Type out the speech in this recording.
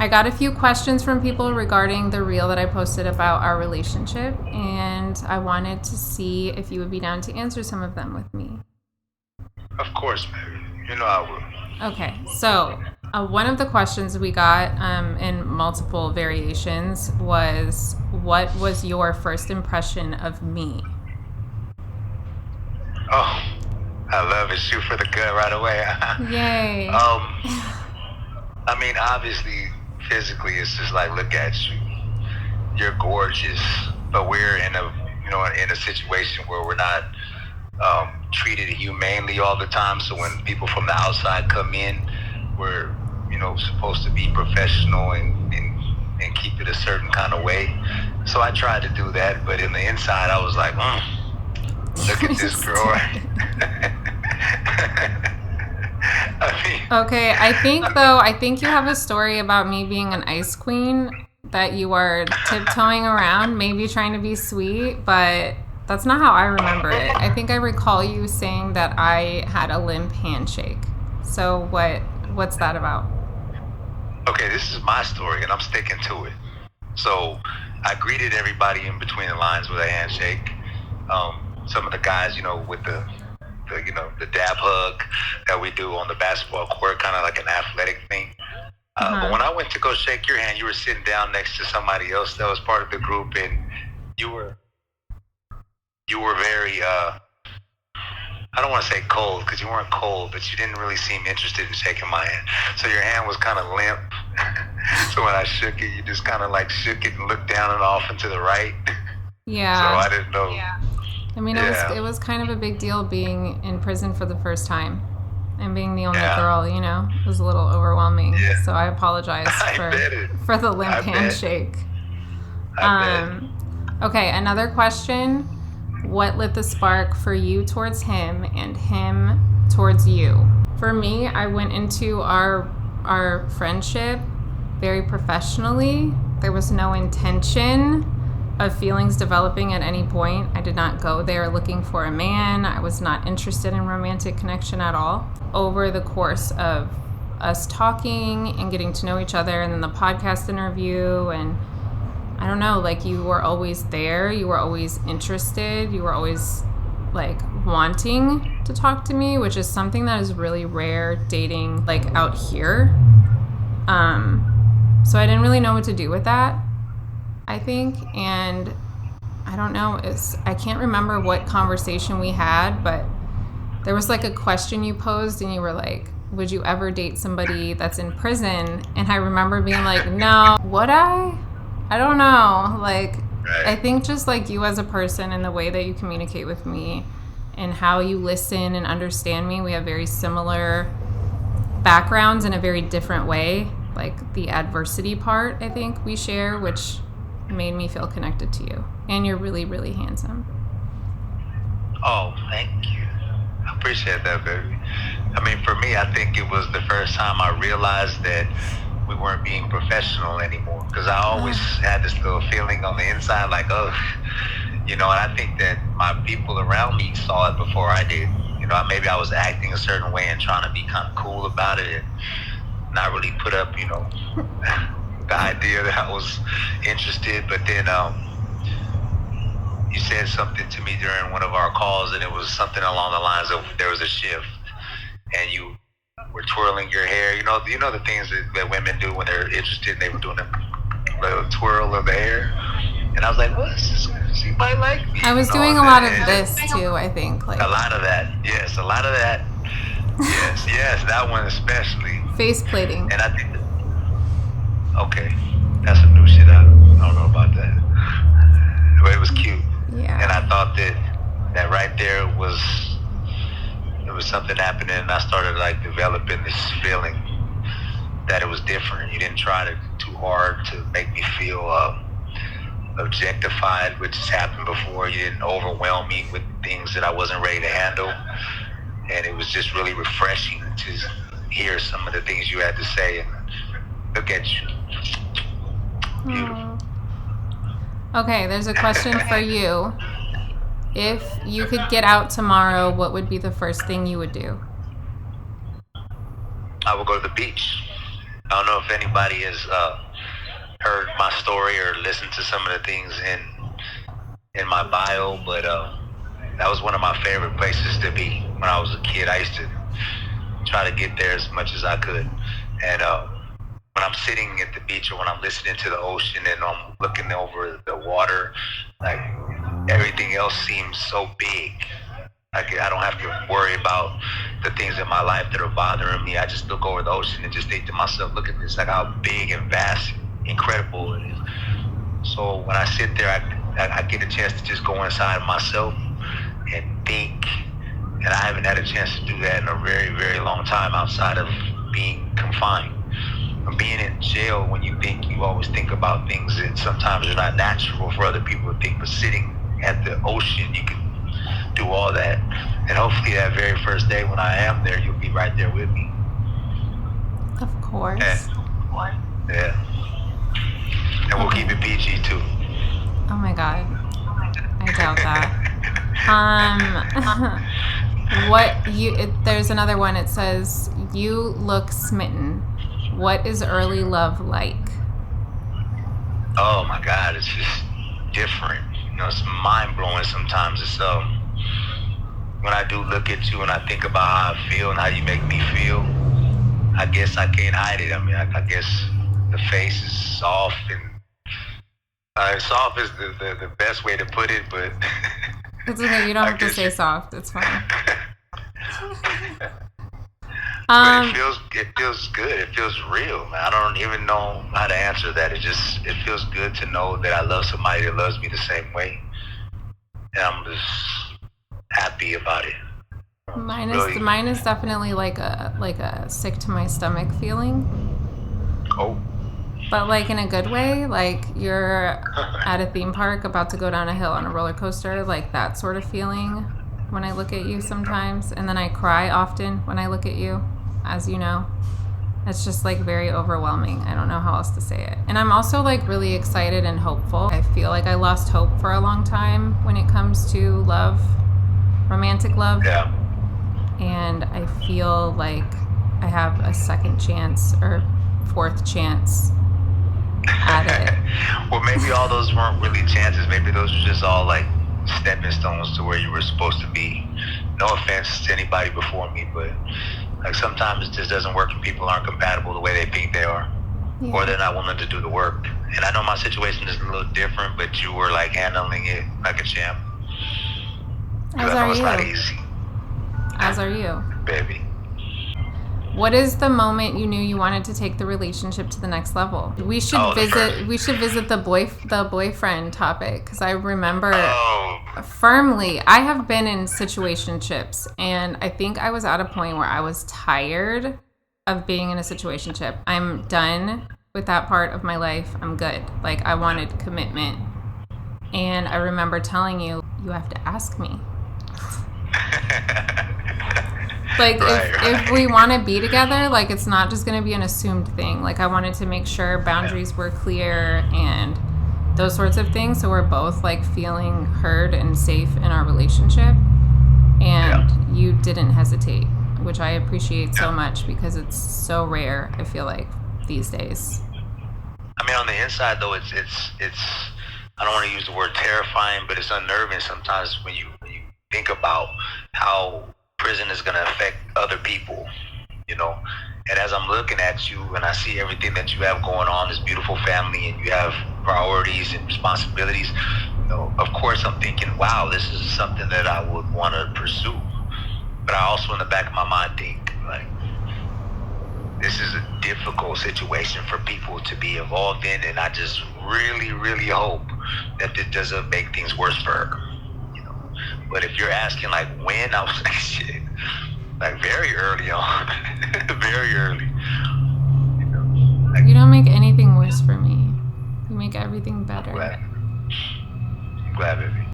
I got a few questions from people regarding the reel that I posted about our relationship, and I wanted to see if you would be down to answer some of them with me. Of course, baby. You know I will. Okay, so one of the questions we got in multiple variations was, what was your first impression of me? Oh, I love it. Shoot for the gut right away. Yay. I mean, obviously, physically, it's just like, look at you. You're gorgeous, but we're in a situation where we're not treated humanely all the time. So when people from the outside come in, we're supposed to be professional and keep it a certain kind of way. So I tried to do that, but in the inside, I was like, look at this girl. Okay, I think you have a story about me being an ice queen that you are tiptoeing around, maybe trying to be sweet, but that's not how I remember it. I think I recall you saying that I had a limp handshake. So what's that about? Okay, this is my story, and I'm sticking to it. So I greeted everybody in between the lines with a handshake. Some of the guys, with the dab hug that we do on the basketball court, kind of like an athletic thing. But when I went to go shake your hand, you were sitting down next to somebody else that was part of the group, and you were very I don't want to say cold, because you weren't cold, but you didn't really seem interested in shaking my hand. So your hand was kind of limp. So when I shook it, you just kind of like shook it and looked down and off and to the right. Yeah. So I didn't know. Yeah. I mean, it was kind of a big deal being in prison for the first time. And being the only girl, it was a little overwhelming. Yeah. So I apologize for the limp handshake. Okay, another question. What lit the spark for you towards him and him towards you? For me, I went into our friendship very professionally. There was no intention of feelings developing at any point. I did not go there looking for a man. I was not interested in romantic connection at all. Over the course of us talking and getting to know each other, and then the podcast interview, and I don't know, like, you were always there, you were always interested, you were always like wanting to talk to me, which is something that is really rare dating like out here. So I didn't really know what to do with that, I think. And I don't know, I can't remember what conversation we had, but there was like a question you posed, and you were like, would you ever date somebody that's in prison? And I remember being like, no. Would I? I don't know. Like, right. I think just like you as a person and the way that you communicate with me and how you listen and understand me, we have very similar backgrounds in a very different way. Like the adversity part, I think we share, which made me feel connected to you. And you're really, really handsome. Oh, thank you. I appreciate that, baby. I mean, for me, I think it was the first time I realized that we weren't being professional anymore, because I always had this little feeling on the inside like, and I think that my people around me saw it before I did. Maybe I was acting a certain way and trying to be kind of cool about it and not really put up, the idea that I was interested. But then you said something to me during one of our calls, and it was something along the lines of, there was a shift, and you were twirling your hair. You know the things that women do when they're interested. They were doing a little twirl of the hair, and I was like, "What? She might like me." I was doing a lot of this too. I think like a lot of that. Yes, a lot of that. yes, that one especially. Face plating. And I think, okay, that's some new shit. I don't know about that, but it was cute. Yeah. And I thought that right there was something happening, and I started like developing this feeling that it was different. You didn't try too hard to make me feel objectified, which has happened before. You didn't overwhelm me with things that I wasn't ready to handle, and it was just really refreshing to hear some of the things you had to say. And look at you, beautiful. Okay, there's a question for you. If you could get out tomorrow, what would be the first thing you would do? I would go to the beach. I don't know if anybody has heard my story or listened to some of the things in my bio, but that was one of my favorite places to be when I was a kid. I used to try to get there as much as I could, and when I'm sitting at the beach or when I'm listening to the ocean and I'm looking over the water, like everything else seems so big. I don't have to worry about the things in my life that are bothering me. I just look over the ocean and just think to myself, look at this, like how big and vast, incredible it is. So when I sit there, I get a chance to just go inside myself and think. And I haven't had a chance to do that in a very, very long time outside of being confined. Being in jail, when you think, you always think about things that sometimes are not natural for other people to think, but sitting at the ocean, you can do all that. And hopefully that very first day when I am there, you'll be right there with me. Of course. Yeah. And we'll keep it PG too. Oh my God. I doubt that. There's another one. It says, "You look smitten. What is early love like?" Oh my God, it's just different. It's mind blowing sometimes. It's when I do look at you and I think about how I feel and how you make me feel, I guess I can't hide it. I mean, I guess the face is soft and soft is the best way to put it, but It's okay. You don't have to say soft. It's fine. But it feels good. It feels real, man. I don't even know how to answer that. It feels good to know that I love somebody that loves me the same way, and I'm just happy about it. Mine is definitely like a sick to my stomach feeling. Oh. But like in a good way, like you're at a theme park about to go down a hill on a roller coaster, like that sort of feeling when I look at you sometimes. And then I cry often when I look at you, as you know. It's just like very overwhelming. I don't know how else to say it. And I'm also like really excited and hopeful. I feel like I lost hope for a long time when it comes to love, romantic love. Yeah. And I feel like I have a second chance or fourth chance at it. Well, maybe all those weren't really chances. Maybe those were just all like stepping stones to where you were supposed to be. No offense to anybody before me, but like sometimes it just doesn't work and people aren't compatible the way they think they are. Yeah. Or they're not willing to do the work. And I know my situation is a little different, but you were like handling it like a champ. As are it's you. Not easy. As are you. Baby. What is the moment you knew you wanted to take the relationship to the next level? We should visit the boyfriend topic because I remember firmly. I have been in situationships, and I think I was at a point where I was tired of being in a situationship. I'm done with that part of my life. I'm good. Like I wanted commitment, and I remember telling you, you have to ask me. Like, if we want to be together, like, it's not just going to be an assumed thing. Like, I wanted to make sure boundaries were clear and those sorts of things. So we're both, like, feeling heard and safe in our relationship. And you didn't hesitate, which I appreciate so much because it's so rare, I feel like, these days. I mean, on the inside, though, it's I don't want to use the word terrifying, but it's unnerving sometimes when you think about how prison is going to affect other people, and as I'm looking at you and I see everything that you have going on, this beautiful family, and you have priorities and responsibilities, of course I'm thinking, wow, this is something that I would want to pursue. But I also in the back of my mind think, like, this is a difficult situation for people to be involved in, and I just really, really hope that this doesn't make things worse for her. But if you're asking like when, I was like, shit, like very early on. Very early. You don't make anything worse for me. You make everything better. I'm glad, baby.